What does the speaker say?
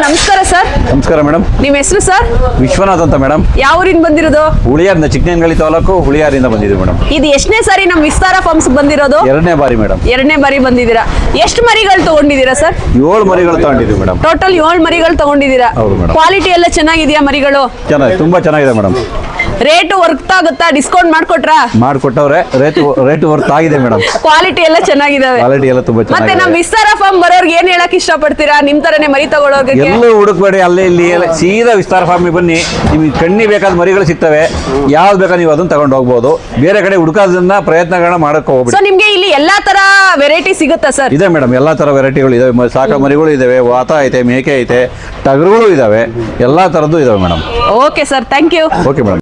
ನಮಸ್ಕಾರ ಸರ್. ನಮಸ್ಕಾರ ಮೇಡಮ್. ನಿಮ್ಮ ಹೆಸರು ಸರ್? ವಿಶ್ವನಾಥ್ ಅಂತ ಮೇಡಮ್. ಯಾವ ಊರಿಂದ ಬಂದಿರೋದು? ಹುಳಿಯಾರಿಂದ, ಚಿಕ್ಕನಹಳ್ಳಿ ತಾಲೂಕು ಹುಳಿಯಾರಿಂದ ಬಂದಿದ್ದೀವಿ ಮೇಡಮ್. ಇದು ಎಷ್ಟನೇ ಸಾರಿ ನಮ್ಮ ವಿಸ್ತಾರ ಫಾರ್ಮ್ಸ್ ಬಂದಿರೋದು? ಎರಡನೇ ಬಾರಿ ಮೇಡಮ್. ಎರಡನೇ ಬಾರಿ ಬಂದಿದ್ದೀರಾ. ಎಷ್ಟು ಮರಿಗಳು ತಗೊಂಡಿದ್ದೀರಾ ಸರ್? 7 ಮರಿಗಳು ತಗೊಂಡಿದ್ದೀವಿ ಮೇಡಮ್. ಟೋಟಲ್ 7 ಮರಿಗಳು ತಗೊಂಡಿದ್ದೀರಾ. ಹೌದು ಮೇಡಮ್. ಕ್ವಾಲಿಟಿ ಎಲ್ಲ ಚೆನ್ನಾಗಿದೆಯಾ ಮರಿಗಳು? ತುಂಬಾ ಚೆನ್ನಾಗಿದೆ ಮೇಡಮ್. ರೇಟು ವರ್ಕ್ ಆಗುತ್ತಾ? ಡಿಸ್ಕೌಂಟ್ ಮಾಡ್ಕೊಟ್ರಾ? ಮಾಡ್ಕೊಟ್ಟವ್ರೆ. ರೇಟ್ ವರ್ತ್ ಆಗಿದೆ ಮೇಡಮ್. ಕ್ವಾಲಿಟಿ ಎಲ್ಲ ಚೆನ್ನಾಗಿದಾವೆ. ಕ್ವಾಲಿಟಿ ಎಲ್ಲ ತುಂಬಾ ಮತ್ತೆ ಚೆನ್ನಾಗಿದೆ. ನಮ್ಮ ವಿಸ್ತಾರ ಫಾರ್ಮ್ ಬರೋರ್ಗೆ ಏನ್ ಹೇಳಕ್ ಇಷ್ಟಪಡ್ತೀರಾ? ನಿಮ್ ತರನೇ ಮರಿ ತಗೊಳ್ಳೋರ್ಗೆ ಎಲ್ಲೂ ಹುಡುಕ್ಬೇಡಿ, ಅಲ್ಲೇ ಇಲ್ಲಿ ಸೀದಾ ವಿಸ್ತಾರ ಫಾರ್ಮಿಗೆ ಬನ್ನಿ. ನಿಮ್ಗೆ ಕಣ್ಣಿ ಬೇಕಾದ ಮರಿಗಳು ಸಿಗ್ತವೆ. ಯಾವ್ದು ಬೇಕಾ ನೀವು ಅದನ್ನ ತಗೊಂಡು ಹೋಗ್ಬೋದು. ಬೇರೆ ಕಡೆ ಹುಡುಕೋದನ್ನ ಪ್ರಯತ್ನಗಳನ್ನ ಮಾಡಕ್ ಸೊ ಹೋಗ್ಬಿಡಿ. ನಿಮ್ಗೆ ಇಲ್ಲಿ ಎಲ್ಲಾ ತರ ವೆರೈಟಿ ಸಿಗುತ್ತಾ ಸರ್? ಇದೆ ಮೇಡಮ್, ಎಲ್ಲಾ ತರ ವೆರೈಟಿಗಳು ಇದಾವೆ. ಸಾಕ ಮರಿಗಳು ಇದಾವೆ, ವಾತ ಐತೆ, ಮೇಕೆ ಐತೆ, ಟಗರುಗಳು ಇದಾವೆ, ಎಲ್ಲಾ ತರದ್ದು ಇದಾವೆ madam. Okay sir, thank you. Okay madam.